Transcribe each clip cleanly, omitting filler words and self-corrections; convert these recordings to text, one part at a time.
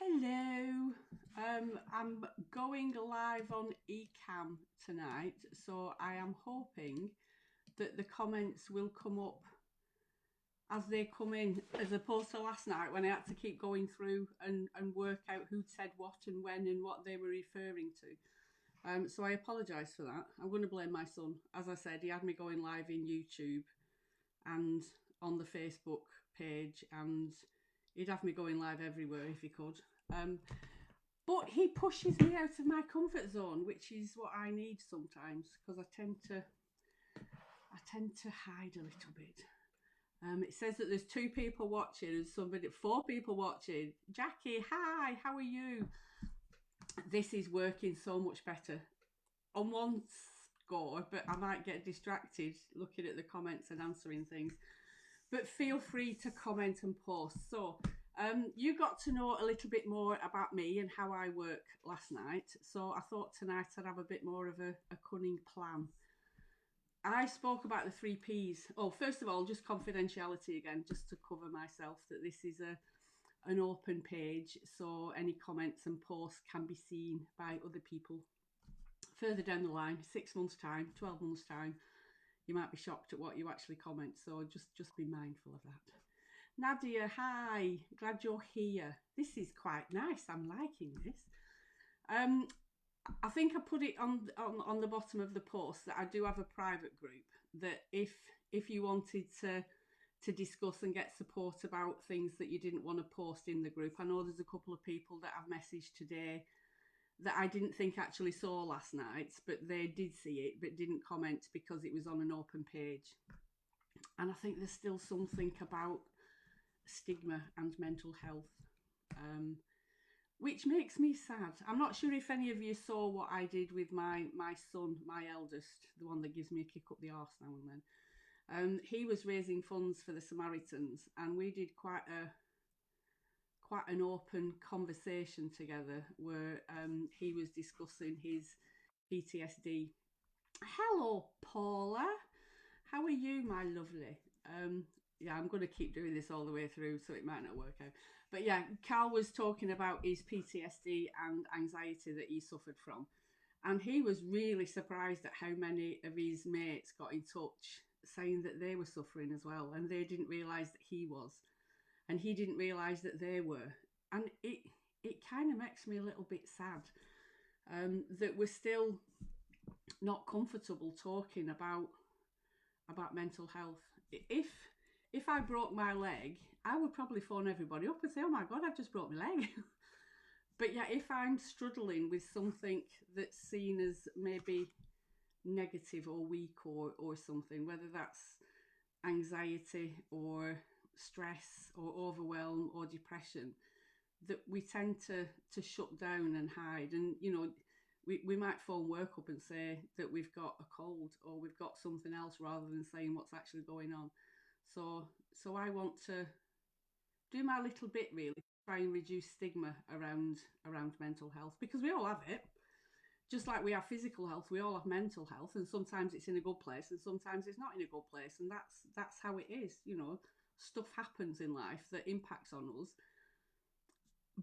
Hello. I'm going live on Ecamm tonight, so I am hoping that the comments will come up as they come in, as opposed to last night when I had to keep going through and work out who'd said what and when and what they were referring to. So I apologise for that. I'm going to blame my son. As I said, he had me going live in YouTube and on the Facebook page, and he'd have me going live everywhere if he could. But he pushes me out of my comfort zone, which is what I need sometimes because I tend to hide a little bit. It says that there's 2 people watching and 4 people watching. Jackie, hi, how are you? This is working so much better on one score, but I might get distracted looking at the comments and answering things. But feel free to comment and post. So you got to know a little bit more about me and how I work last night. So I thought tonight I'd have a bit more of a cunning plan. I spoke about the 3 Ps. Oh, first of all, just confidentiality again, just to cover myself, that this is an open page, so any comments and posts can be seen by other people. Further down the line, 6 months' time, 12 months' time, you might be shocked at what you actually comment, so just be mindful of that. Nadia, hi, glad you're here. This is quite nice, I'm liking this. I think I put it on the bottom of the post that I do have a private group that if you wanted to discuss and get support about things that you didn't want to post in the group. I know there's a couple of people that I've messaged today that I didn't think actually saw last night, but they did see it but didn't comment because it was on an open page. And I think there's still something about stigma and mental health, which makes me sad. I'm not sure if any of you saw what I did with my son, my eldest, the one that gives me a kick up the arse now and then. He was raising funds for the Samaritans, and we did quite an open conversation together where he was discussing his PTSD. Hello, Paula. How are you, my lovely? Yeah, I'm going to keep doing this all the way through, so it might not work out. But yeah, Carl was talking about his PTSD and anxiety that he suffered from. And he was really surprised at how many of his mates got in touch saying that they were suffering as well. And they didn't realise that he was. And he didn't realise that they were. And it kind of makes me a little bit sad that we're still not comfortable talking about mental health. If I broke my leg, I would probably phone everybody up and say, oh my God, I've just broke my leg. But yeah, if I'm struggling with something that's seen as maybe negative or weak or something, whether that's anxiety or stress or overwhelm or depression, that we tend to shut down and hide. And, you know, we might phone work up and say that we've got a cold or we've got something else rather than saying what's actually going on. So I want to do my little bit really to try and reduce stigma around mental health, because we all have it. Just like we have physical health, we all have mental health, and sometimes it's in a good place and sometimes it's not in a good place, and that's how it is. You know, stuff happens in life that impacts on us,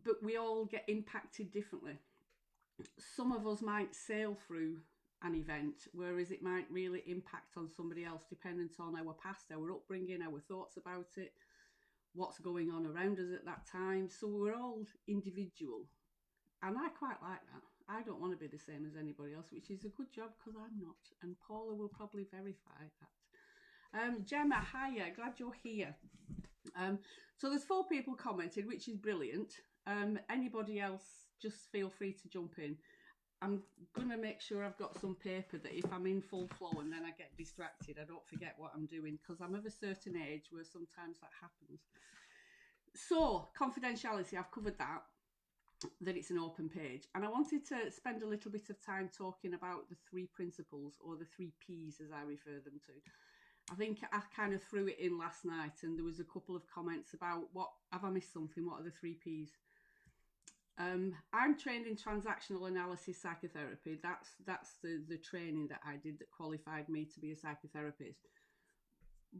but we all get impacted differently. Some of us might sail through an event, whereas it might really impact on somebody else, dependent on our past, our upbringing, our thoughts about it, what's going on around us at that time. So we're all individual, and I quite like that. I don't want to be the same as anybody else, which is a good job because I'm not, and Paula will probably verify that. Gemma, hiya, glad you're here. So there's 4 people commented, which is brilliant. Anybody else, just feel free to jump in. I'm going to make sure I've got some paper that if I'm in full flow and then I get distracted, I don't forget what I'm doing, because I'm of a certain age where sometimes that happens. So, confidentiality, I've covered that it's an open page. And I wanted to spend a little bit of time talking about the 3 principles, or the 3 Ps as I refer them to. I think I kind of threw it in last night and there was a couple of comments about have I missed something? What are the 3 Ps? I'm trained in transactional analysis psychotherapy. That's the training that I did that qualified me to be a psychotherapist.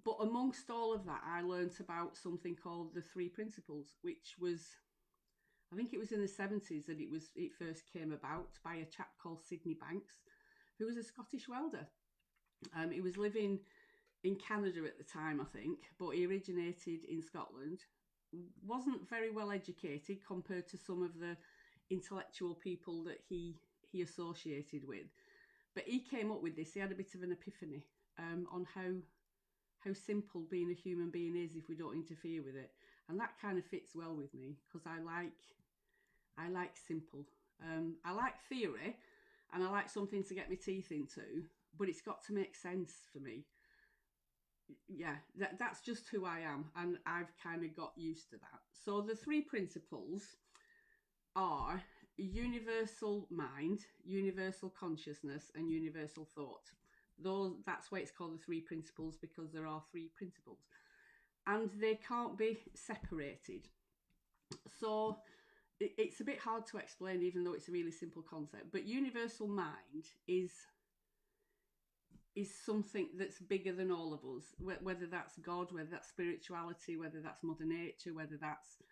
But amongst all of that, I learnt about something called the 3 principles, which was I think it was in the 70s that it first came about by a chap called Sidney Banks, who was a Scottish welder. He was living in Canada at the time, I think, but he originated in Scotland. Wasn't very well educated compared to some of the intellectual people that he associated with, but he came up with this. He had a bit of an epiphany on how simple being a human being is if we don't interfere with it, and that kind of fits well with me because I like simple. I like theory, and I like something to get my teeth into, but it's got to make sense for me. Yeah, that's just who I am, and I've kind of got used to that. So the three principles are universal mind, universal consciousness, and universal thought. That's why it's called the three principles, because there are three principles, and they can't be separated. So it's a bit hard to explain, even though it's a really simple concept. But universal mind is something that's bigger than all of us, whether that's God, whether that's spirituality, whether that's Mother Nature, whether that's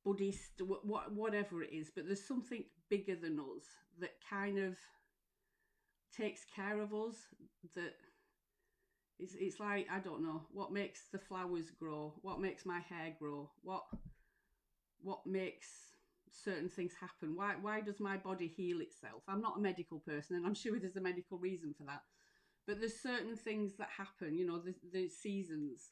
Buddhist, whatever it is. But there's something bigger than us that kind of takes care of us. That it's like, I don't know, what makes the flowers grow, what makes my hair grow, what makes certain things happen. Why does my body heal itself? I'm not a medical person, and I'm sure there's a medical reason for that, but there's certain things that happen. The seasons,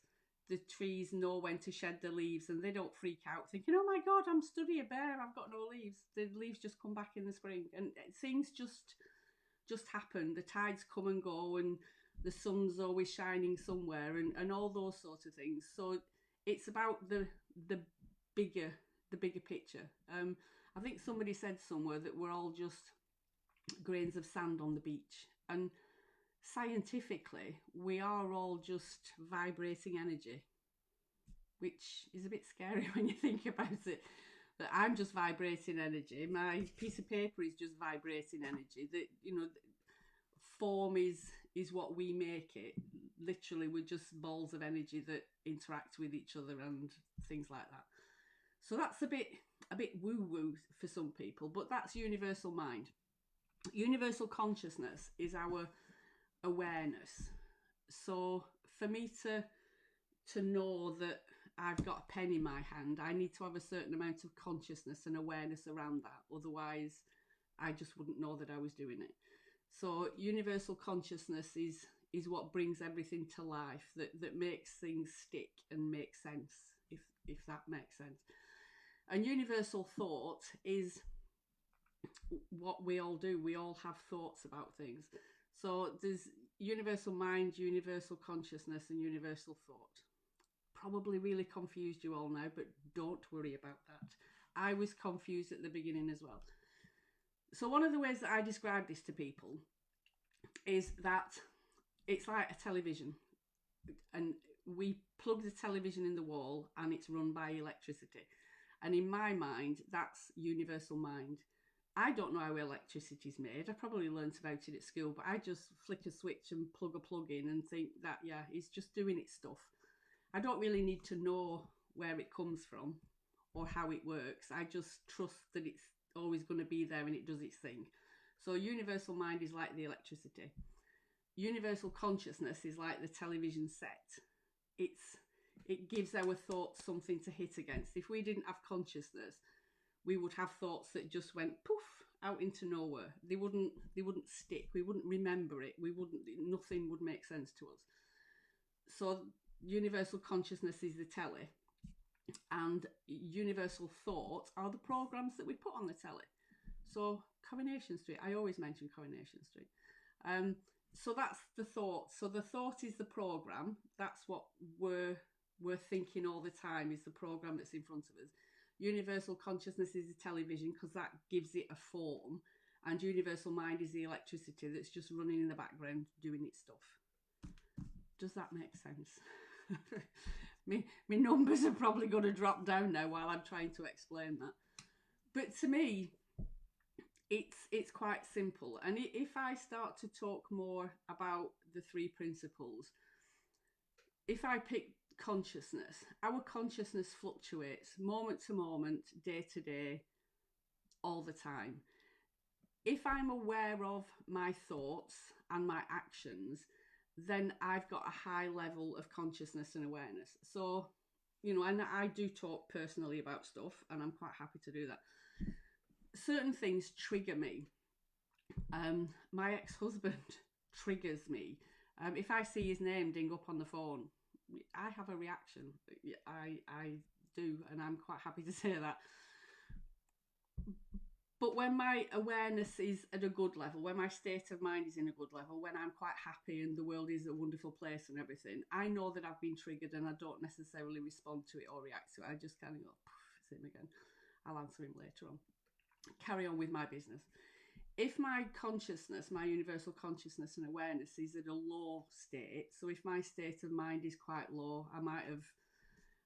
the trees know when to shed the leaves, and they don't freak out thinking, oh my god, I'm study a bear, I've got no leaves. The leaves just come back in the spring, and things just happen. The tides come and go, and the sun's always shining somewhere, and all those sorts of things. So it's about the bigger picture. I think somebody said somewhere that we're all just grains of sand on the beach, and scientifically we are all just vibrating energy, which is a bit scary when you think about it, that I'm just vibrating energy, my piece of paper is just vibrating energy, that form is what we make it. Literally, we're just balls of energy that interact with each other and things like that. So that's a bit woo-woo for some people, but that's universal mind. Universal consciousness is our awareness. So for me to know that I've got a pen in my hand, I need to have a certain amount of consciousness and awareness around that. Otherwise, I just wouldn't know that I was doing it. So universal consciousness is what brings everything to life, that makes things stick and make sense, if that makes sense. And universal thought is what we all do. We all have thoughts about things. So there's universal mind, universal consciousness, and universal thought. Probably really confused you all now, but don't worry about that. I was confused at the beginning as well. So one of the ways that I describe this to people is that it's like a television, and we plug the television in the wall and it's run by electricity. And in my mind, that's universal mind. I don't know how electricity is made. I probably learnt about it at school, but I just flick a switch and plug a plug in and think that, yeah, it's just doing its stuff. I don't really need to know where it comes from or how it works. I just trust that it's always going to be there and it does its thing. So universal mind is like the electricity. Universal consciousness is like the television set. It gives our thoughts something to hit against. If we didn't have consciousness, we would have thoughts that just went poof out into nowhere. They wouldn't stick. We wouldn't remember it. Nothing would make sense to us. So universal consciousness is the telly, and universal thought are the programs that we put on the telly. So Coronation Street, I always mention Coronation Street. So that's the thought. So the thought is the program. That's what we're thinking all the time, is the program that's in front of us. Universal consciousness is the television, because that gives it a form, and universal mind is the electricity that's just running in the background doing its stuff. Does that make sense? My numbers are probably going to drop down now while I'm trying to explain that. But to me, it's quite simple. And if I start to talk more about the three principles, if I pick consciousness. Our consciousness fluctuates moment to moment, day to day, all the time. If I'm aware of my thoughts and my actions, then I've got a high level of consciousness and awareness. So, and I do talk personally about stuff, and I'm quite happy to do that. Certain things trigger me. My ex-husband triggers me. If I see his name ding up on the phone, I have a reaction. I do, and I'm quite happy to say that. But when my awareness is at a good level, when my state of mind is in a good level, when I'm quite happy and the world is a wonderful place and everything, I know that I've been triggered and I don't necessarily respond to it or react to it. I just kind of go, it's him again. I'll answer him later on. Carry on with my business. If my consciousness, my universal consciousness and awareness is at a low state, so if my state of mind is quite low, I might have,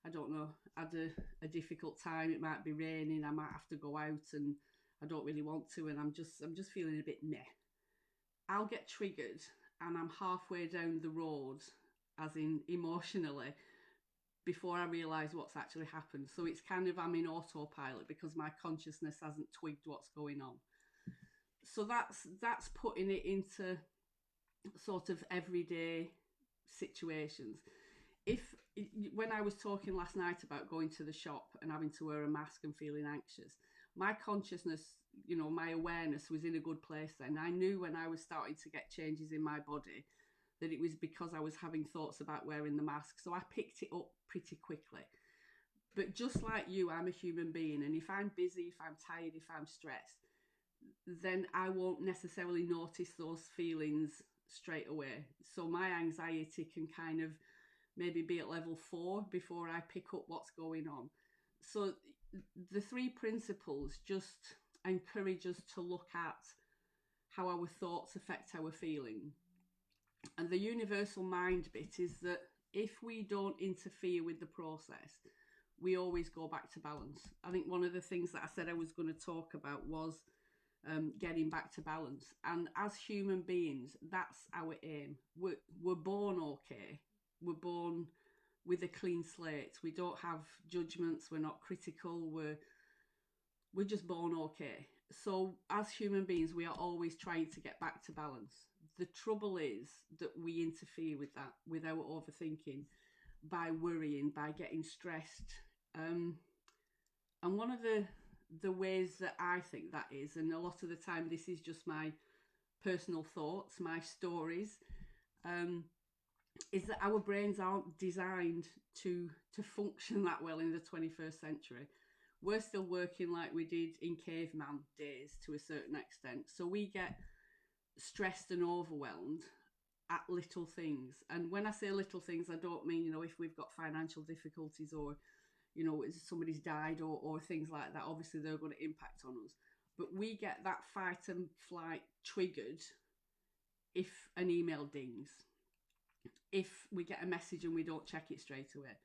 I don't know, had a difficult time. It might be raining. I might have to go out and I don't really want to, and I'm just feeling a bit meh. I'll get triggered and I'm halfway down the road, as in emotionally, before I realise what's actually happened. So it's kind of, I'm in autopilot because my consciousness hasn't twigged what's going on. So that's putting it into sort of everyday situations. When I was talking last night about going to the shop and having to wear a mask and feeling anxious, my consciousness, my awareness was in a good place then. I knew when I was starting to get changes in my body that it was because I was having thoughts about wearing the mask. So I picked it up pretty quickly. But just like you, I'm a human being. And if I'm busy, if I'm tired, if I'm stressed, then I won't necessarily notice those feelings straight away. So my anxiety can kind of maybe be at level 4 before I pick up what's going on. So the 3 principles just encourage us to look at how our thoughts affect our feeling. And the universal mind bit is that if we don't interfere with the process, we always go back to balance. I think one of the things that I said I was going to talk about was getting back to balance. And as human beings, that's our aim. We're born okay. We're born with a clean slate. We don't have judgments. We're not critical. We're just born okay. So as human beings, we are always trying to get back to balance. The trouble is that we interfere with that without overthinking, by worrying, by getting stressed. And one of the ways that I think that is, and a lot of the time this is just my personal thoughts, my stories, is that our brains aren't designed to function that well in the 21st century. We're still working like we did in caveman days to a certain extent. So we get stressed and overwhelmed at little things. And when I say little things, I don't mean, if we've got financial difficulties or, somebody's died or things like that. Obviously, they're going to impact on us. But we get that fight and flight triggered if an email dings, if we get a message and we don't check it straight away.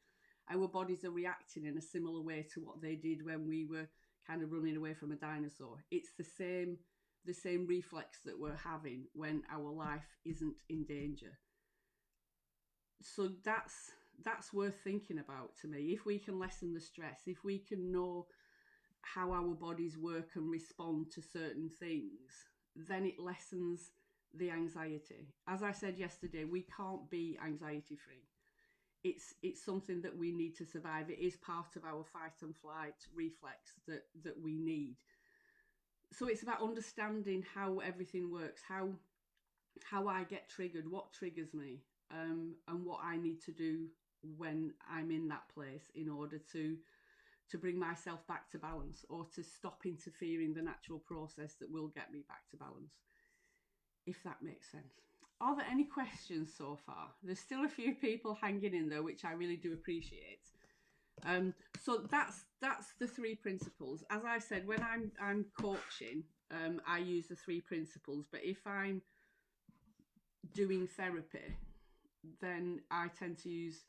Our bodies are reacting in a similar way to what they did when we were kind of running away from a dinosaur. It's the same reflex that we're having when our life isn't in danger. So that's worth thinking about to me. If we can lessen the stress, if we can know how our bodies work and respond to certain things, then it lessens the anxiety. As I said yesterday, we can't be anxiety free. It's something that we need to survive. It is part of our fight and flight reflex that we need. So it's about understanding how everything works, how I get triggered, what triggers me, and what I need to do when I'm in that place in order to bring myself back to balance, or to stop interfering the natural process that will get me back to balance, if that makes sense. Are there any questions so far? There's still a few people hanging in there, which I really do appreciate. So that's the 3 principles. As I said, when I'm coaching, I use the 3 principles. But if I'm doing therapy, then I tend to use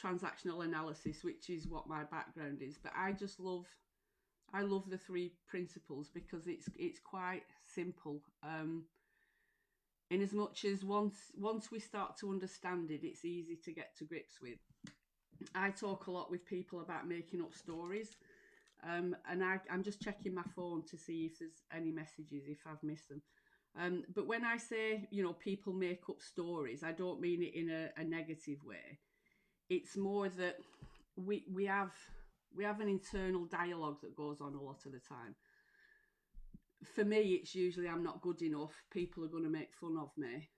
transactional analysis, which is what my background is. But I love the 3 principles because it's quite simple. in as much as once we start to understand it, it's easy to get to grips with. I talk a lot with people about making up stories, and I'm just checking my phone to see if there's any messages, if I've missed them. But when I say, people make up stories, I don't mean it in a negative way. It's more that we have an internal dialogue that goes on a lot of the time. For me, it's usually I'm not good enough. People are going to make fun of me.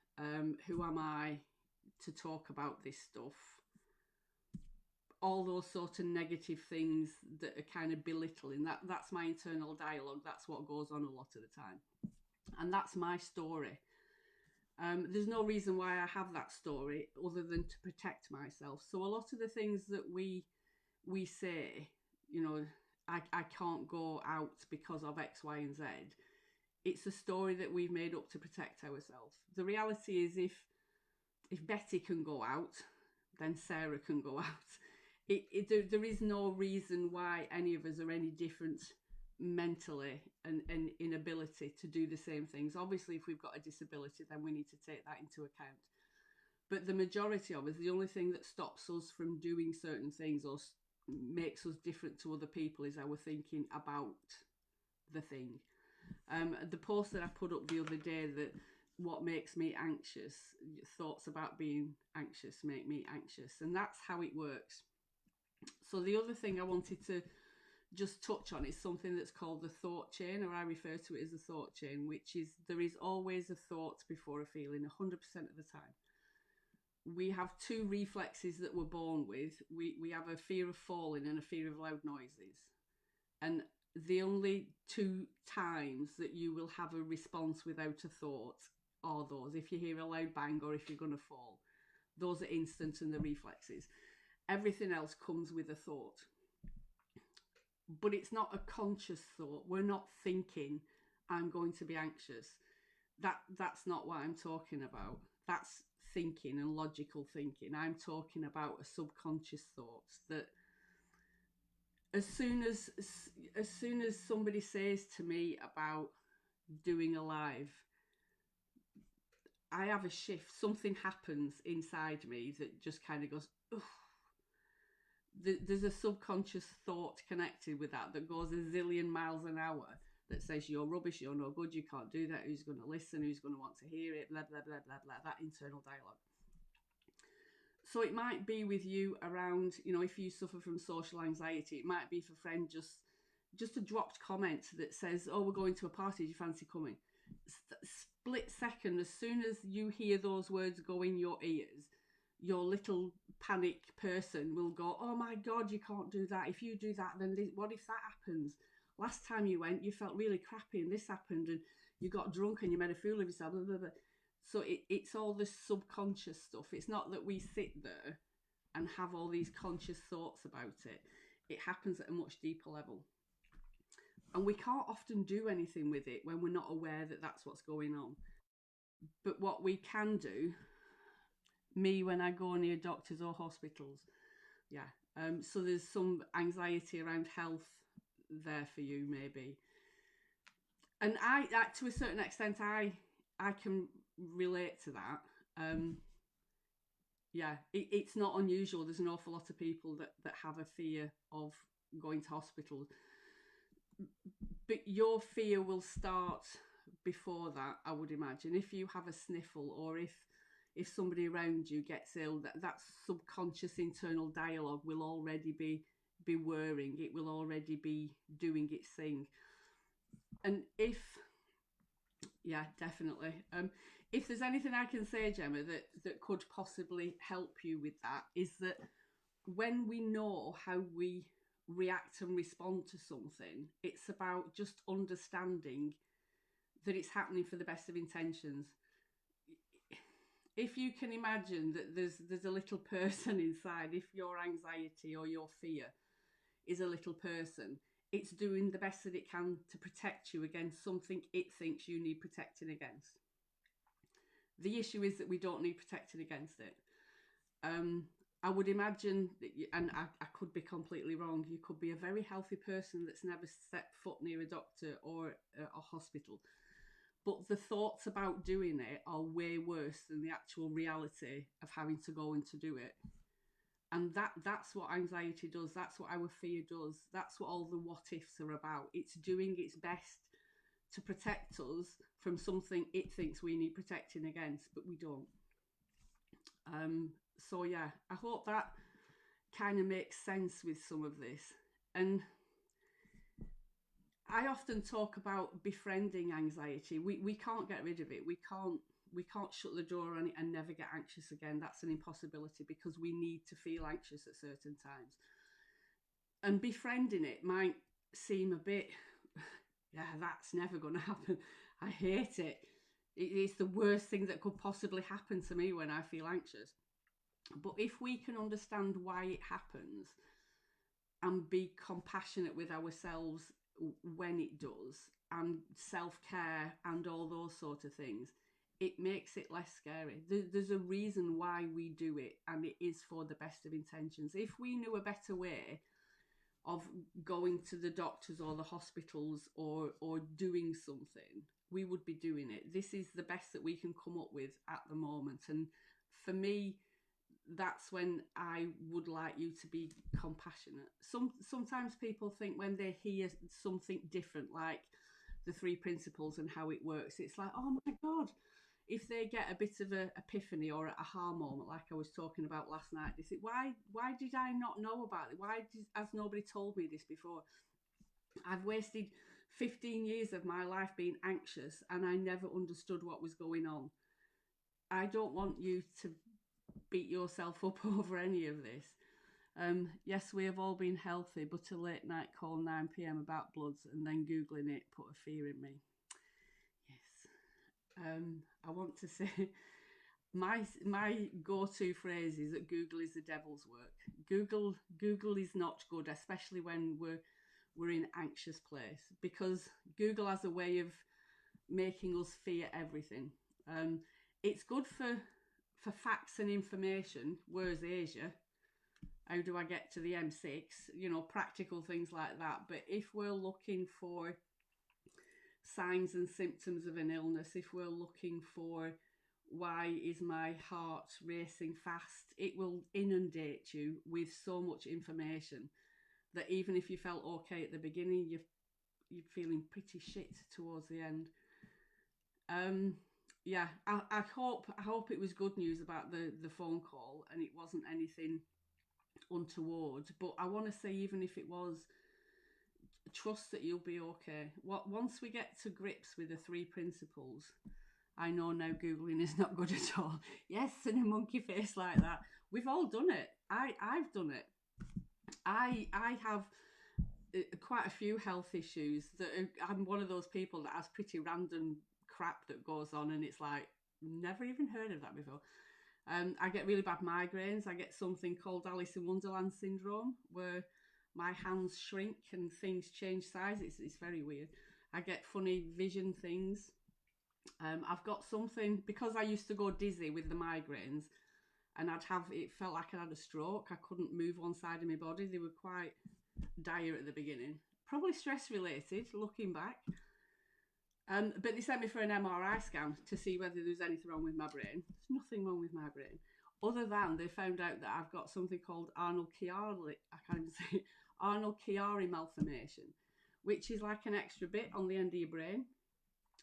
Who am I to talk about this stuff? All those sort of negative things that are kind of belittling. That's my internal dialogue. That's what goes on a lot of the time. And that's my story. There's no reason why I have that story other than to protect myself. So a lot of the things that we say, I can't go out because of X, Y, and Z. It's a story that we've made up to protect ourselves. The reality is, if Betty can go out, then Sarah can go out. There is no reason why any of us are any different mentally and inability to do the same things. Obviously, if we've got a disability, then we need to take that into account. But the majority of us, the only thing that stops us from doing certain things or makes us different to other people is our thinking about the thing. The post that I put up the other day, that what makes me anxious, thoughts about being anxious make me anxious, and that's how it works. So the other thing I wanted to just touch on is something that's called the thought chain, or I refer to it as the thought chain, which is there is always a thought before a feeling 100% of the time. We have two reflexes that we're born with. We have a fear of falling and a fear of loud noises. And the only two times that you will have a response without a thought are those. If you hear a loud bang or if you're going to fall, those are instant and the reflexes. Everything else comes with a thought. But it's not a conscious thought. We're not thinking, I'm going to be anxious. That's not what I'm talking about. That's thinking and logical thinking. I'm talking about a subconscious thoughts that as soon as somebody says to me about doing a live, I have a shift. Something happens inside me that just kind of goes, ugh. There's a subconscious thought connected with that goes a zillion miles an hour that says you're rubbish, you're no good, you can't do that, who's going to listen, who's going to want to hear it, blah, blah, blah, blah, blah, that internal dialogue. So it might be with you around, if you suffer from social anxiety, it might be if a friend just a dropped comment that says, oh, we're going to a party, do you fancy coming? Split second, as soon as you hear those words go in your ears, your little panic person will go, oh my God, you can't do that. If you do that, then what if that happens? Last time you went, you felt really crappy and this happened and you got drunk and you made a fool of yourself. Blah, blah, blah. So it's all this subconscious stuff. It's not that we sit there and have all these conscious thoughts about it. It happens at a much deeper level. And we can't often do anything with it when we're not aware that that's what's going on. But what we can do, me when I go near doctors or hospitals, so there's some anxiety around health there for you maybe. And I to a certain extent, I can relate to that. It's not unusual. There's an awful lot of people that have a fear of going to hospital. But your fear will start before that, I would imagine. If you have a sniffle or if somebody around you gets ill, that subconscious internal dialogue will already be whirring. It will already be doing its thing. And definitely. If there's anything I can say, Gemma, that could possibly help you with that, is that when we know how we react and respond to something, it's about just understanding that it's happening for the best of intentions. If you can imagine that there's a little person inside, if your anxiety or your fear is a little person, it's doing the best that it can to protect you against something it thinks you need protecting against. The issue is that we don't need protecting against it. I would imagine, and I could be completely wrong, you could be a very healthy person that's never set foot near a doctor or a hospital. but the thoughts about doing it are way worse than the actual reality of having to go and to do it. And that's what anxiety does. That's what our fear does. That's what all the what ifs are about. It's doing its best to protect us from something it thinks we need protecting against, but we don't. So yeah, I hope that kind of makes sense with some of this. And I often talk about befriending anxiety. We can't get rid of it. We can't shut the door on it and never get anxious again. That's an impossibility, because we need to feel anxious at certain times. And befriending it might seem a bit, yeah, that's never going to happen. I hate it. It's the worst thing that could possibly happen to me when I feel anxious. But if we can understand why it happens and be compassionate with ourselves when it does, and self-care and all those sort of things, it makes it less scary. There's a reason why we do it, and it is for the best of intentions. If we knew a better way of going to the doctors or the hospitals or doing something, we would be doing it. This is the best that we can come up with at the moment. And for me, that's when I would like you to be compassionate. Sometimes people think when they hear something different, like the 3 principles and how it works, it's like, oh my God. If they get a bit of a epiphany or a aha moment, like I was talking about last night, they say, why did I not know about it? Has nobody told me this before? I've wasted 15 years of my life being anxious, and I never understood what was going on. I don't want you to beat yourself up over any of this. Yes, we have all been healthy, but a late night call 9 p.m. about bloods and then Googling it put a fear in me. Yes. I want to say my go-to phrase is that Google is the devil's work. Google is not good, especially when we're in anxious place, because Google has a way of making us fear everything. It's good for facts and information. Where's Asia? How do I get to the M6? Practical things like that. But if we're looking for signs and symptoms of an illness, if we're looking for why is my heart racing fast, it will inundate you with so much information that even if you felt okay at the beginning, you're feeling pretty shit towards the end. Yeah, I hope it was good news about the phone call and it wasn't anything untoward. But I want to say, even if it was, trust that you'll be okay. Once we get to grips with the 3 principles, I know now Googling is not good at all. Yes, and a monkey face like that. We've all done it. I've done it. I have quite a few health issues that I'm one of those people that has pretty random crap that goes on, and it's like, never even heard of that before. I get really bad migraines. I get something called Alice in Wonderland syndrome, where my hands shrink and things change size. It's very weird. I get funny vision things. I've got something, because I used to go dizzy with the migraines, and it felt like I had a stroke. I couldn't move one side of my body. They were quite dire at the beginning. Probably stress related, looking back. But they sent me for an MRI scan to see whether there's anything wrong with my brain. There's nothing wrong with my brain, other than they found out that I've got something called Arnold-Chiari malformation, which is like an extra bit on the end of your brain,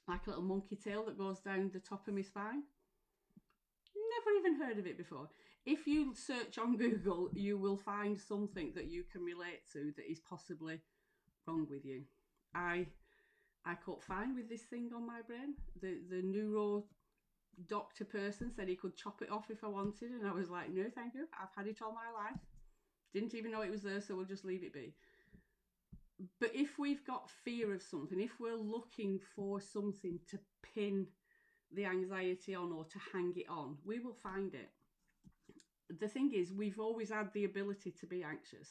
like a little monkey tail that goes down the top of my spine. Never even heard of it before. If you search on Google, you will find something that you can relate to that is possibly wrong with you. I caught fine with this thing on my brain. The neuro doctor person said he could chop it off if I wanted, and I was like, no thank you, I've had it all my life. Didn't even know it was there, so we'll just leave it be. But if we've got fear of something, if we're looking for something to pin the anxiety on or to hang it on, we will find it. The thing is, we've always had the ability to be anxious,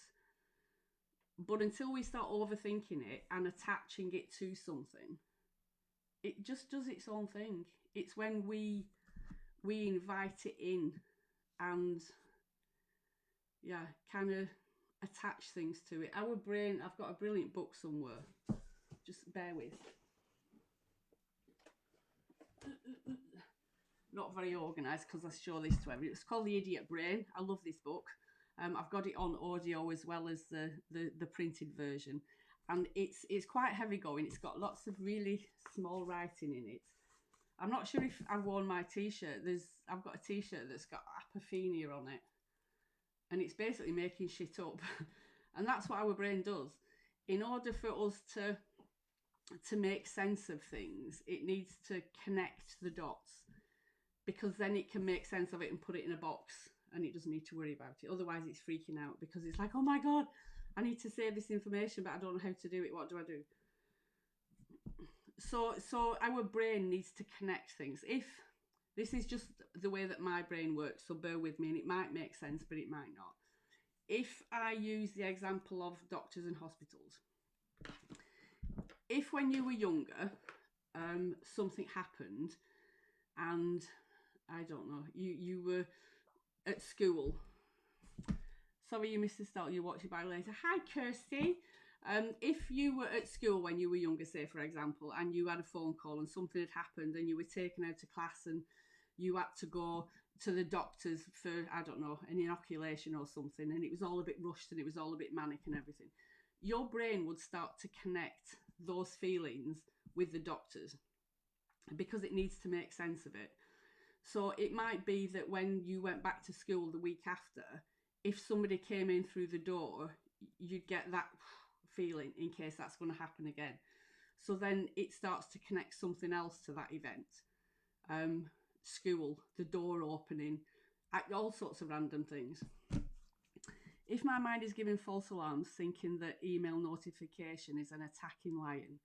but until we start overthinking it and attaching it to something, it just does its own thing. It's when we invite it in and kind of attach things to it. Our brain, I've got a brilliant book somewhere, just bear with. not very organised because I show this to everyone. It's called The Idiot Brain. I love this book. I've got it on audio as well as the printed version, and it's quite heavy going. It's got lots of really small writing in it. I'm not sure if I've worn my t-shirt. I've got a t-shirt that's got apophenia on it, and it's basically making shit up, and that's what our brain does. In order for us to make sense of things, it needs to connect the dots, because then it can make sense of it and put it in a box, and it doesn't need to worry about it. Otherwise it's freaking out because it's like, oh my god, I need to save this information but I don't know how to do it. What do I do? So our brain needs to connect things. If this is just the way that my brain works, so bear with me, and it might make sense but it might not. If I use the example of doctors and hospitals, if when you were younger something happened and I don't know, you were at school. Sorry, you Mr. Stout, you watch it back later. Hi, Kirsty. If you were at school when you were younger, say for example, and you had a phone call and something had happened and you were taken out of class and you had to go to the doctors for, I don't know, an inoculation or something, and it was all a bit rushed and it was all a bit manic and everything, your brain would start to connect those feelings with the doctors because it needs to make sense of it. So it might be that when you went back to school the week after, if somebody came in through the door, you'd get that feeling in case that's going to happen again. So then it starts to connect something else to that event. School, the door opening, all sorts of random things. If my mind is giving false alarms, thinking that email notification is an attacking lion,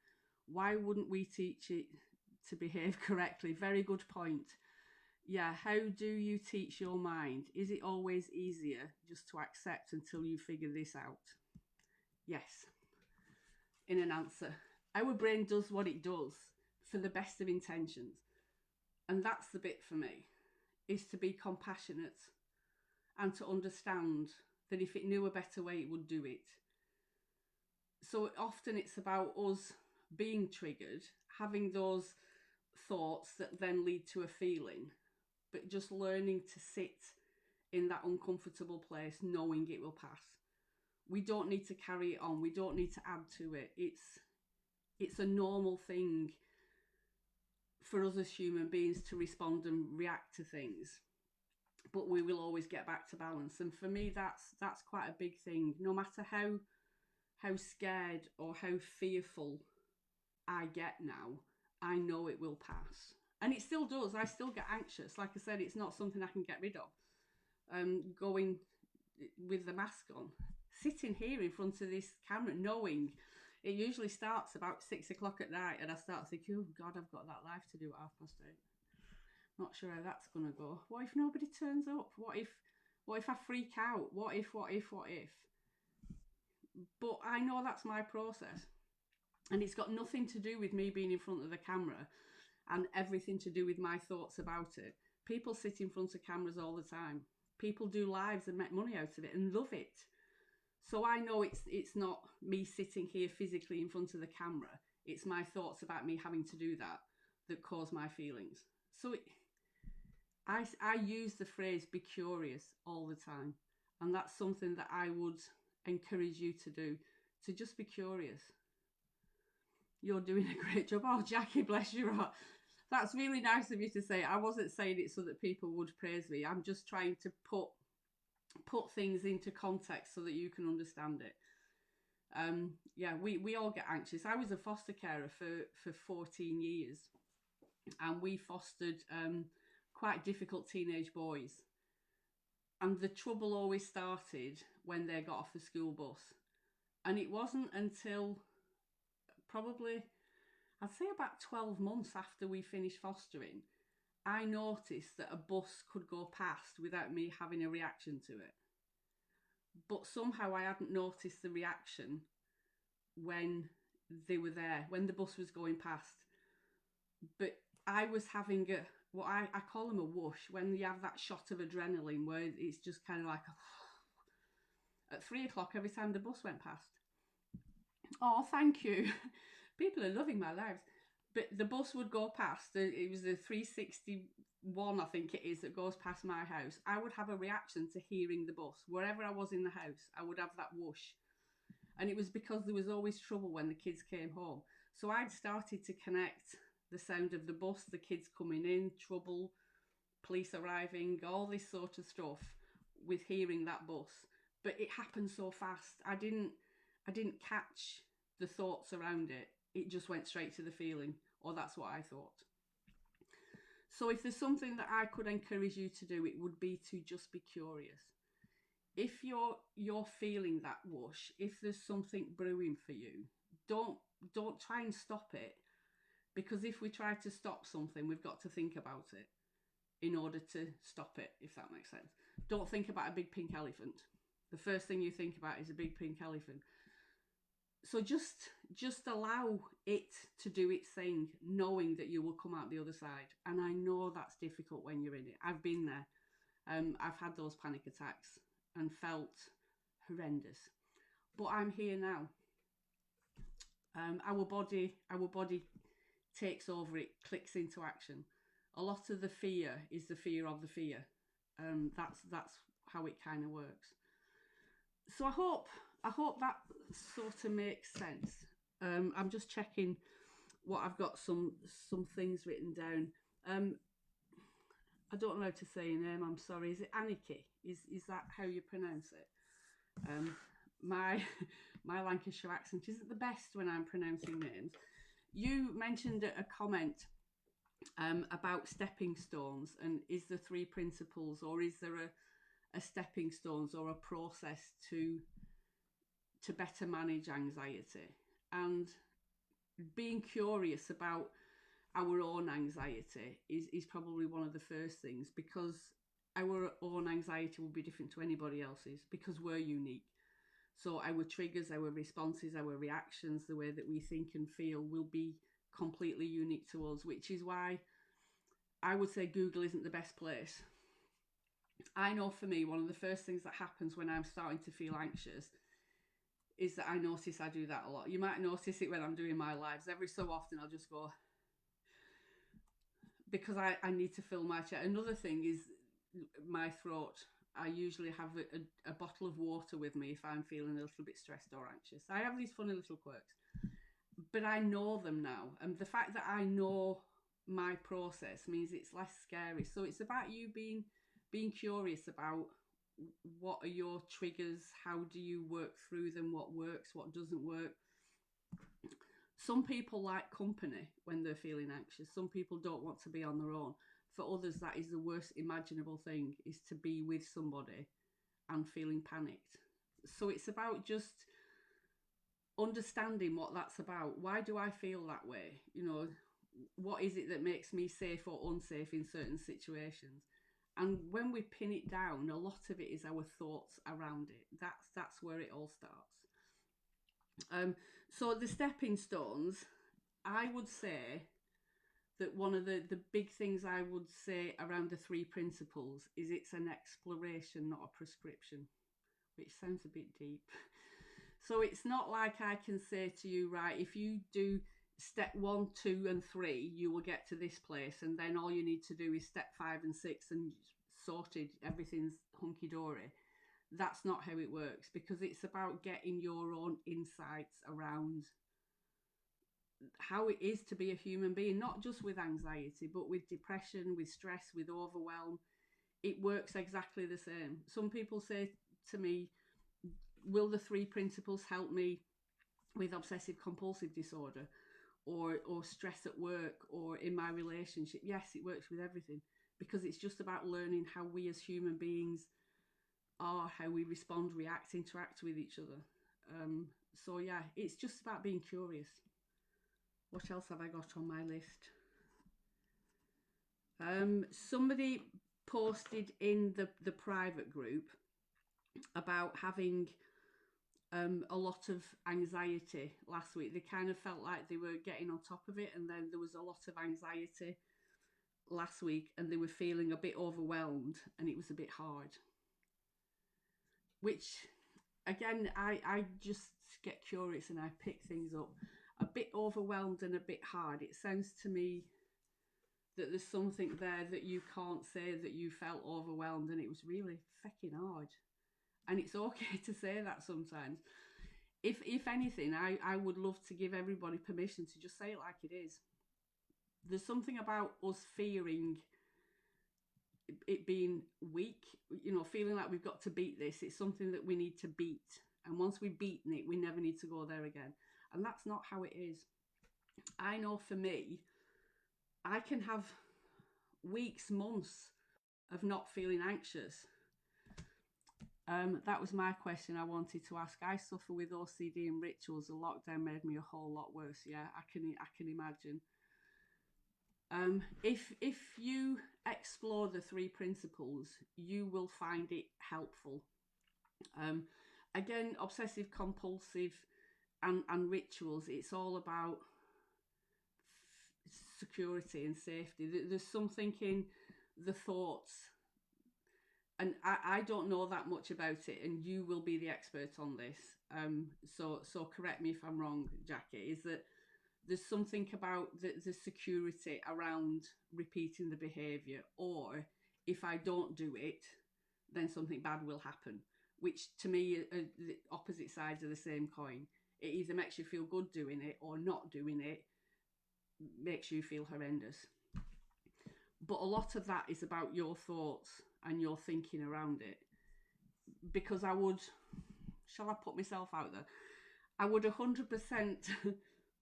why wouldn't we teach it to behave correctly? Very good point. Yeah, how do you teach your mind? Is it always easier just to accept until you figure this out? Yes. In an answer, our brain does what it does for the best of intentions. And that's the bit for me, is to be compassionate and to understand that if it knew a better way, it would do it. So often it's about us being triggered, having those thoughts that then lead to a feeling, but just learning to sit in that uncomfortable place, knowing it will pass. We don't need to carry it on. We don't need to add to it. It's a normal thing for us as human beings to respond and react to things, but we will always get back to balance. And for me, that's quite a big thing. No matter how scared or how fearful I get now, I know it will pass. And it still does. I still get anxious. Like I said, it's not something I can get rid of. Going with the mask on, sitting here in front of this camera, knowing it usually starts about 6 o'clock at night, and I start thinking, oh God, I've got that live to do at 8:30. Not sure how that's going to go. What if nobody turns up? What if I freak out? What if? But I know that's my process. And it's got nothing to do with me being in front of the camera and everything to do with my thoughts about it. People sit in front of cameras all the time. People do lives and make money out of it and love it. So I know it's not me sitting here physically in front of the camera. It's my thoughts about me having to do that cause my feelings. So I use the phrase be curious all the time. And that's something that I would encourage you to do, to just be curious. You're doing a great job. Oh, Jackie, bless your heart. That's really nice of you to say. I wasn't saying it so that people would praise me. I'm just trying to put things into context so that you can understand it. Yeah, we all get anxious. I was a foster carer for 14 years, and we fostered quite difficult teenage boys. And the trouble always started when they got off the school bus. And it wasn't until probably, I'd say about 12 months after we finished fostering, I noticed that a bus could go past without me having a reaction to it. But somehow I hadn't noticed the reaction when they were there, when the bus was going past. But I was having what I call them a whoosh, when you have that shot of adrenaline where it's just kind of like at 3 o'clock every time the bus went past. Oh, thank you. People are loving my lives. but the bus would go past. It was the 361, I think it is, that goes past my house. I would have a reaction to hearing the bus. Wherever I was in the house, I would have that whoosh. And it was because there was always trouble when the kids came home. So I'd started to connect the sound of the bus, the kids coming in, trouble, police arriving, all this sort of stuff with hearing that bus. But it happened so fast. I didn't catch the thoughts around it. It just went straight to the feeling, or that's what I thought. So if there's something that I could encourage you to do, it would be to just be curious. If you're feeling that whoosh, if there's something brewing for you, don't try and stop it, because if we try to stop something, we've got to think about it in order to stop it, if that makes sense. Don't think about a big pink elephant. The first thing you think about is a big pink elephant. So just allow it to do its thing, knowing that you will come out the other side. And I know that's difficult when you're in it. I've been there. I've had those panic attacks and felt horrendous. But I'm here now. Our body takes over, it clicks into action. A lot of the fear is the fear of the fear. That's how it kind of works. So I hope that sort of makes sense. I'm just checking what I've got, some things written down. I don't know how to say your name, I'm sorry. Is it Aniki? Is that how you pronounce it? My Lancashire accent isn't the best when I'm pronouncing names. You mentioned a comment about stepping stones, and is there 3 principles, or is there a stepping stones or a process to better manage anxiety? And being curious about our own anxiety is probably one of the first things, because our own anxiety will be different to anybody else's, because we're unique. So our triggers, our responses, our reactions, the way that we think and feel will be completely unique to us, which is why I would say Google isn't the best place. I know for me, one of the first things that happens when I'm starting to feel anxious is that I notice I do that a lot. You might notice it when I'm doing my lives. Every so often I'll just go, because I need to fill my chest. Another thing is my throat. I usually have a bottle of water with me if I'm feeling a little bit stressed or anxious. I have these funny little quirks, but I know them now. And the fact that I know my process means it's less scary. So it's about you being curious about what are your triggers, how do you work through them, what works, what doesn't work. Some people like company when they're feeling anxious. Some people don't want to be on their own. For others, that is the worst imaginable thing, is to be with somebody and feeling panicked. So it's about just understanding what that's about. Why do I feel that way? You know, what is it that makes me safe or unsafe in certain situations? And when we pin it down, a lot of it is our thoughts around it. That's where it all starts. So the stepping stones, I would say that one of the big things I would say around the 3 principles is it's an exploration, not a prescription, which sounds a bit deep. So it's not like I can say to you, right, if you do step 1, 2 and 3, you will get to this place, and then all you need to do is step 5 and 6 and sorted, everything's hunky-dory. That's not how it works, because it's about getting your own insights around how it is to be a human being, not just with anxiety, but with depression, with stress, with overwhelm. It works exactly the same. Some people say to me, will the 3 principles help me with obsessive compulsive disorder or stress at work or in my relationship? Yes, it works with everything, because it's just about learning how we as human beings are, how we respond, react, interact with each other. So yeah, it's just about being curious. What else have I got on my list? Somebody posted in the private group about having a lot of anxiety last week. They kind of felt like they were getting on top of it, and then there was a lot of anxiety last week, and they were feeling a bit overwhelmed, and it was a bit hard. Which, again, I just get curious and I pick things up. a bit overwhelmed and a bit hard. It sounds to me that there's something there that you can't say, that you felt overwhelmed and it was really fucking hard. And it's okay to say that sometimes. If anything, I would love to give everybody permission to just say it like it is. There's something about us fearing it being weak, feeling like we've got to beat this. It's something that we need to beat. And once we've beaten it, we never need to go there again. And that's not how it is. I know for me, I can have weeks, months of not feeling anxious. That was my question I wanted to ask. I suffer with OCD and rituals. The lockdown made me a whole lot worse. Yeah, I can imagine. If you explore the 3 principles, you will find it helpful. Again, obsessive compulsive and rituals, it's all about security and safety. There's something in the thoughts, and I don't know that much about it, and you will be the expert on this. So correct me if I'm wrong, Jackie, is that there's something about the security around repeating the behaviour, or if I don't do it, then something bad will happen, which to me are the opposite sides of the same coin. It either makes you feel good doing it, or not doing it makes you feel horrendous. But a lot of that is about your thoughts and your thinking around it. Because shall I put myself out there? I would 100%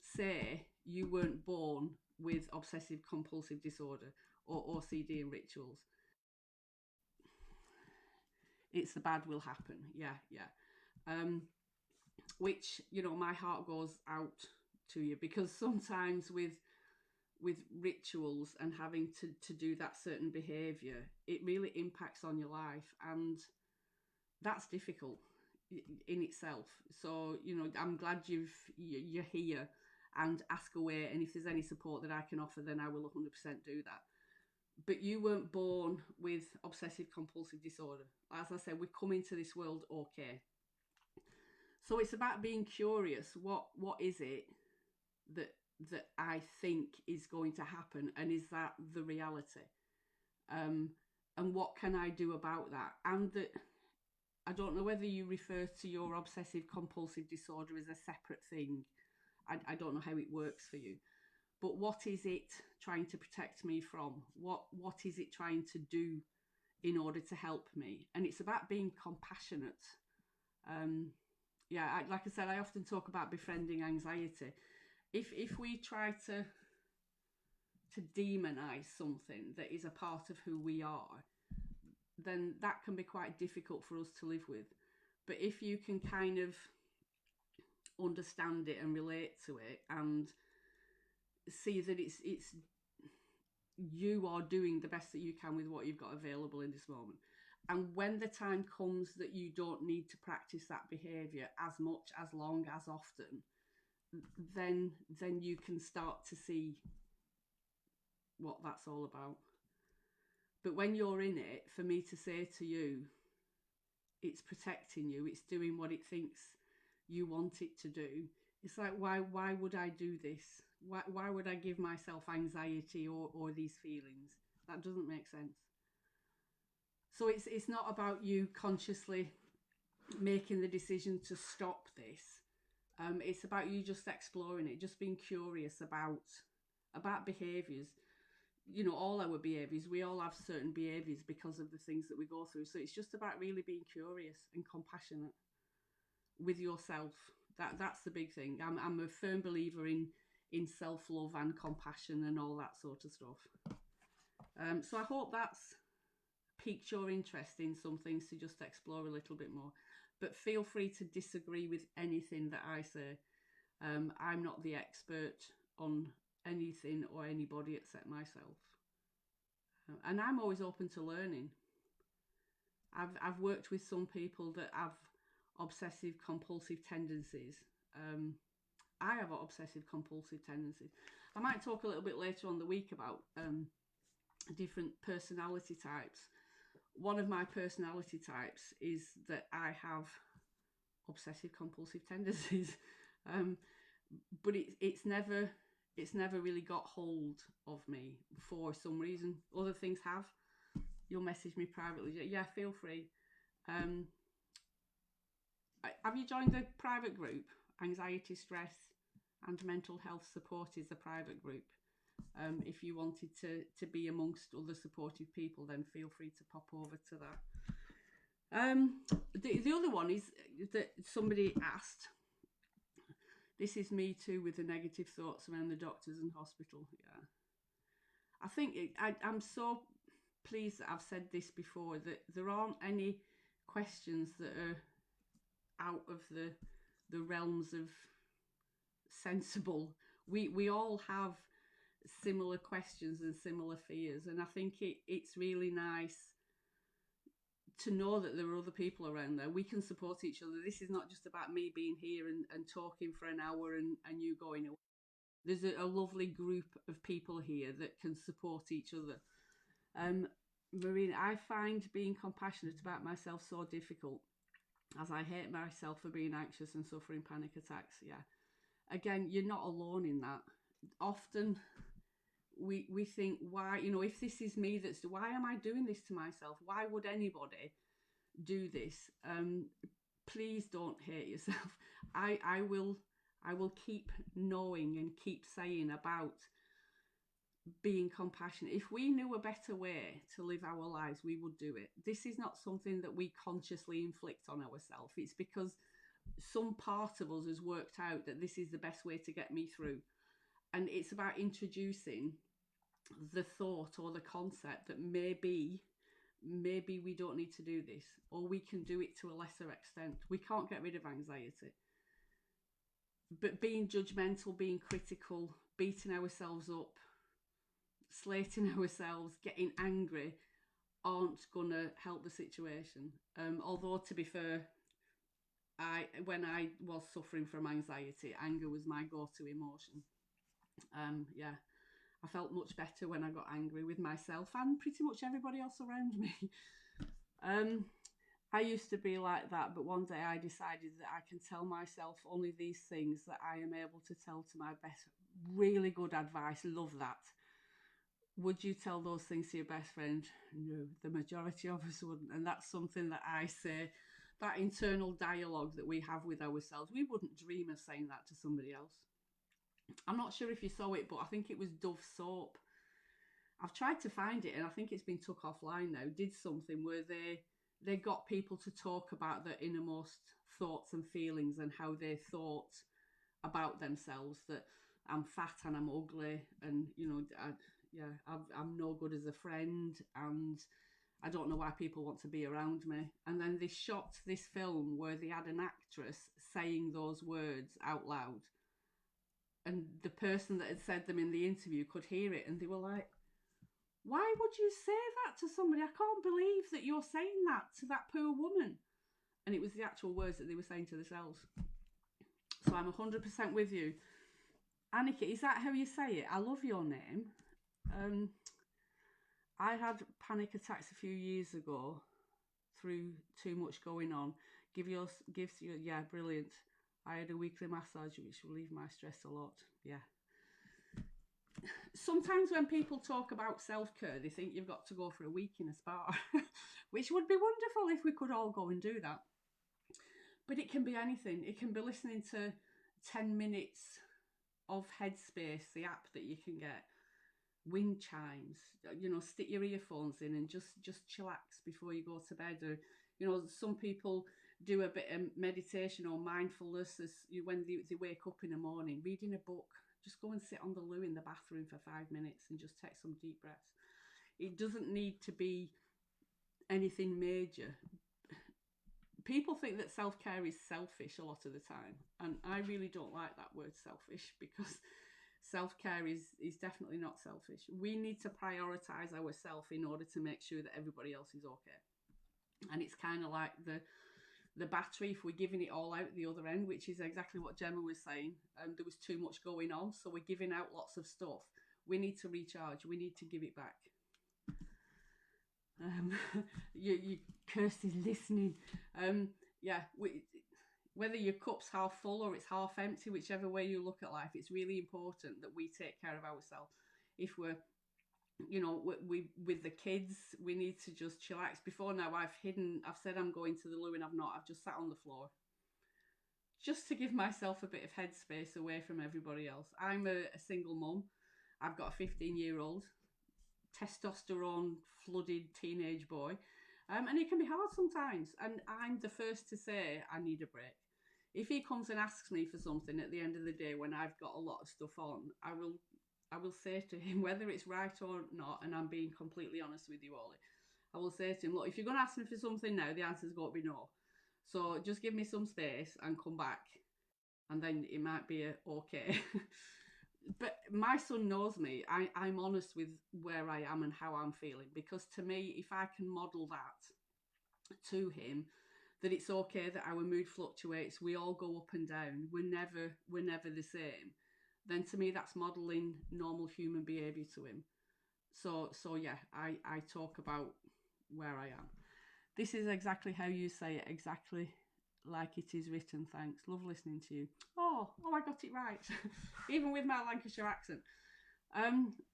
say you weren't born with obsessive compulsive disorder or OCD and rituals. It's the bad will happen. Yeah. Which, my heart goes out to you, because sometimes with rituals and having to do that certain behaviour, it really impacts on your life, and that's difficult in itself. So, I'm glad you're here, and ask away, and if there's any support that I can offer, then I will 100% do that. But you weren't born with obsessive compulsive disorder. As I said, we come into this world okay. So it's about being curious. What is it that I think is going to happen, and is that the reality? And what can I do about that? And that, I don't know whether you refer to your obsessive compulsive disorder as a separate thing. I don't know how it works for you. But what is it trying to protect me from? What is it trying to do in order to help me? And it's about being compassionate. Like I said, I often talk about befriending anxiety. If we try to demonize something that is a part of who we are, then that can be quite difficult for us to live with. But if you can kind of understand it and relate to it, and see that it's you are doing the best that you can with what you've got available in this moment, and when the time comes that you don't need to practice that behaviour as much, as long, as often, then you can start to see what that's all about. But when you're in it, for me to say to you, it's protecting you, it's doing what it thinks you want it to do, it's like, why would I do this? Why would I give myself anxiety or these feelings? That doesn't make sense. So it's not about you consciously making the decision to stop this. It's about you just exploring it, just being curious about behaviours. All our behaviours, we all have certain behaviours because of the things that we go through. So it's just about really being curious and compassionate with yourself. That's the big thing. I'm a firm believer in self-love and compassion and all that sort of stuff. So I hope that's piqued your interest in some things to just explore a little bit more. But feel free to disagree with anything that I say. I'm not the expert on anything or anybody except myself. And I'm always open to learning. I've worked with some people that have obsessive compulsive tendencies. I have obsessive compulsive tendencies. I might talk a little bit later on the week about different personality types. One of my personality types is that I have obsessive compulsive tendencies. but it's never really got hold of me for some reason. Other things have. You'll message me privately. Yeah, feel free. Um, have you joined the private group? Anxiety, stress, and mental health support is a private group. If you wanted to be amongst other supportive people, then feel free to pop over to that. The other one is that somebody asked. This is me too with the negative thoughts around the doctors and hospital. Yeah, I think I'm so pleased that I've said this before, that there aren't any questions that are out of the realms of sensible. We all have similar questions and similar fears, and I think it's really nice to know that there are other people around there. We can support each other. This is not just about me being here and talking for an hour and you going away. There's a lovely group of people here that can support each other. Marina, I find being compassionate about myself so difficult, as I hate myself for being anxious and suffering panic attacks. Yeah. Again, you're not alone in that. Often we think, why, if this is me, why am I doing this to myself? Why would anybody do this? Please don't hate yourself. I will keep knowing and keep saying about being compassionate. If we knew a better way to live our lives, we would do it. This is not something that we consciously inflict on ourselves. It's because some part of us has worked out that this is the best way to get me through. And it's about introducing the thought or the concept that maybe we don't need to do this, or we can do it to a lesser extent. We can't get rid of anxiety. But being judgmental, being critical, beating ourselves up, slating ourselves, getting angry aren't gonna help the situation. Although, to be fair, when I was suffering from anxiety, anger was my go-to emotion. Yeah, I felt much better when I got angry with myself and pretty much everybody else around me. I used to be like that, but one day I decided that I can tell myself only these things that I am able to tell to my best. Really good advice, love that. Would you tell those things to your best friend? No, the majority of us wouldn't. And that's something that I say, that internal dialogue that we have with ourselves. We wouldn't dream of saying that to somebody else. I'm not sure if you saw it, but I think it was Dove Soap. I've tried to find it and I think it's been took offline now. Did something where they got people to talk about their innermost thoughts and feelings and how they thought about themselves, that I'm fat and I'm ugly and, I'm no good as a friend and I don't know why people want to be around me. And then they shot this film where they had an actress saying those words out loud. And the person that had said them in the interview could hear it and they were like, why would you say that to somebody? I can't believe that you're saying that to that poor woman. And it was the actual words that they were saying to themselves. So I'm 100% with you. Annika, is that how you say it? I love your name. I had panic attacks a few years ago through too much going on. Yeah, brilliant. I had a weekly massage which relieved my stress a lot. Yeah. Sometimes when people talk about self-care, they think you've got to go for a week in a spa, which would be wonderful if we could all go and do that. But it can be anything. It can be listening to 10 minutes of Headspace, the app that you can get, wind chimes, stick your earphones in and just chillax before you go to bed. Or, some people do a bit of meditation or mindfulness when they wake up in the morning, reading a book. Just go and sit on the loo in the bathroom for 5 minutes and just take some deep breaths. It doesn't need to be anything major. People think that self-care is selfish a lot of the time. And I really don't like that word selfish, because self-care is definitely not selfish. We need to prioritise ourselves in order to make sure that everybody else is okay. And it's kind of like the battery, if we're giving it all out the other end, which is exactly what Gemma was saying, there was too much going on, so we're giving out lots of stuff. We need to recharge. We need to give it back. Kirsty's listening. whether your cup's half full or it's half empty, whichever way you look at life, it's really important that we take care of ourselves. If we're, you know, we with the kids, we need to just chillax. Before now, I've said I'm going to the loo and I've not. I've just sat on the floor just to give myself a bit of headspace away from everybody else. I'm a single mum. I've got a 15-year-old, testosterone flooded teenage boy. And it can be hard sometimes. And I'm the first to say I need a break. If he comes and asks me for something at the end of the day when I've got a lot of stuff on, I will say to him, whether it's right or not, and I'm being completely honest with you, Ollie, I will say to him, look, if you're going to ask me for something now, the answer's got to be no. So just give me some space and come back, and then it might be okay. But my son knows me. I'm honest with where I am and how I'm feeling, because to me, if I can model that to him, that it's okay that our mood fluctuates, we all go up and down, we're never the same, then to me that's modeling normal human behaviour to him. So yeah, I talk about where I am. This is exactly how you say it, exactly like it is written. Thanks. Love listening to you. Oh, I got it right. Even with my Lancashire accent.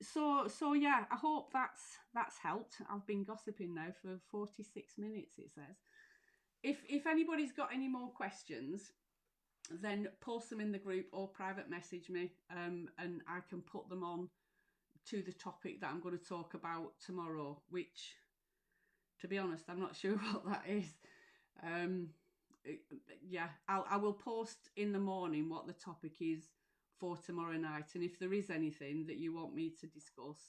So yeah, I hope that's helped. I've been gossiping now for 46 minutes, it says. If anybody's got any more questions, then post them in the group or private message me, and I can put them on to the topic that I'm going to talk about tomorrow, which, to be honest, I'm not sure what that is. Yeah, I will post in the morning what the topic is for tomorrow night, and if there is anything that you want me to discuss.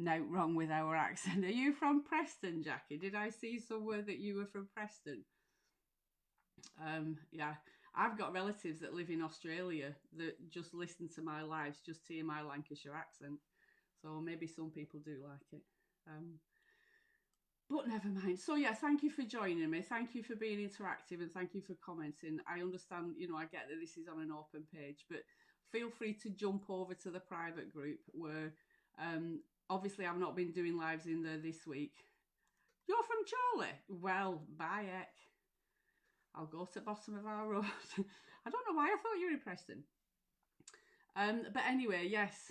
No, wrong with our accent. Are you from Preston, Jackie? Did I see somewhere that you were from Preston? Yeah, I've got relatives that live in Australia that just listen to my lives just to hear my Lancashire accent. So maybe some people do like it. But never mind. So yeah, thank you for joining me. Thank you for being interactive, and thank you for commenting. I understand, I get that this is on an open page, but feel free to jump over to the private group where obviously I've not been doing lives in there this week. You're from Chorley? Well, bye, Eck. I'll go to the bottom of our road. I don't know why I thought you were in Preston. But anyway, yes.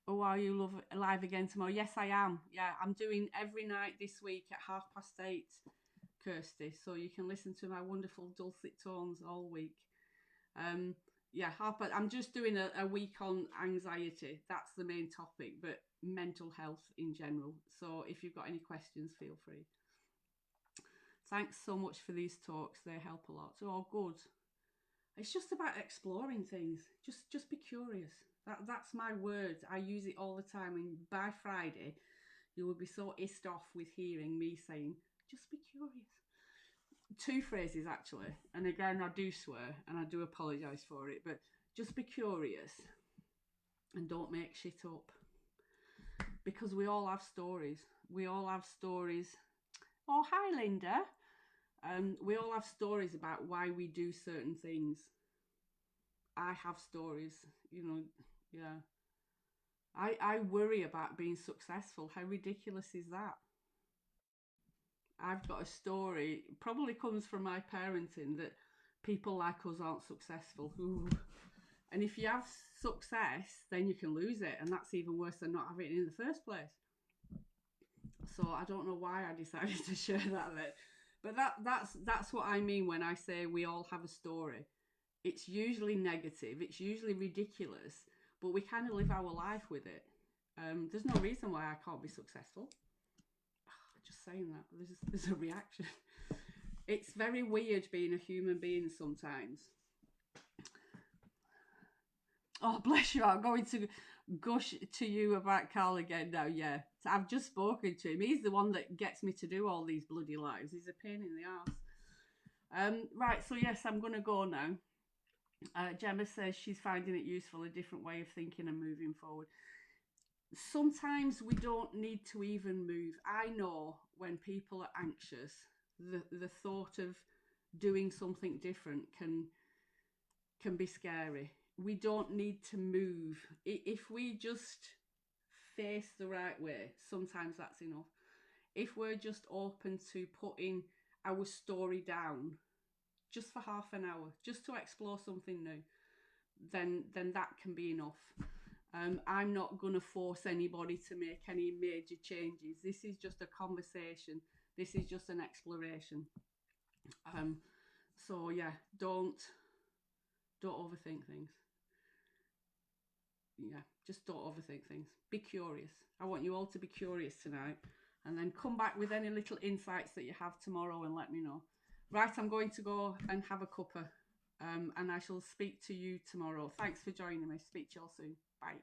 Oh, are you live again tomorrow? Yes, I am. Yeah, I'm doing every night this week at 8:30, Kirsty. So you can listen to my wonderful dulcet tones all week. Yeah, I'm just doing a week on anxiety. That's the main topic, but mental health in general. So if you've got any questions, feel free. Thanks so much for these talks. They help a lot. Oh, good. It's just about exploring things. Just be curious. That's my word. I use it all the time. And by Friday, you will be so iced off with hearing me saying, just be curious. 2 phrases, actually. And again, I do swear, and I do apologise for it. But just be curious. And don't make shit up. Because we all have stories. We all have stories. Oh, hi, Linda. We all have stories about why we do certain things. I have stories, yeah. I worry about being successful. How ridiculous is that? I've got a story, probably comes from my parenting, that people like us aren't successful. Ooh. And if you have success, then you can lose it. And that's even worse than not having it in the first place. So I don't know why I decided to share that. But that's what I mean when I say we all have a story. It's usually negative, it's usually ridiculous, but we kind of live our life with it. There's no reason why I can't be successful. Just saying that, there's a reaction. It's very weird being a human being sometimes. Oh, bless you, I'm going to gush to you about Carl again now, yeah. I've just spoken to him. He's the one that gets me to do all these bloody lives. He's a pain in the arse. Right, so yes, I'm going to go now. Gemma says she's finding it useful, a different way of thinking and moving forward. Sometimes we don't need to even move. I know when people are anxious, the thought of doing something different can be scary. We don't need to move. If we just face the right way, sometimes that's enough. If we're just open to putting our story down just for half an hour, just to explore something new, then that can be enough. I'm not going to force anybody to make any major changes. This is just a conversation. This is just an exploration. So yeah, don't overthink things. Yeah, just don't overthink things. Be curious. I want you all to be curious tonight, and then come back with any little insights that you have tomorrow and let me know. Right, I'm going to go and have a cuppa, and I shall speak to you tomorrow. Thanks for joining me. Speak to you all soon. Bye.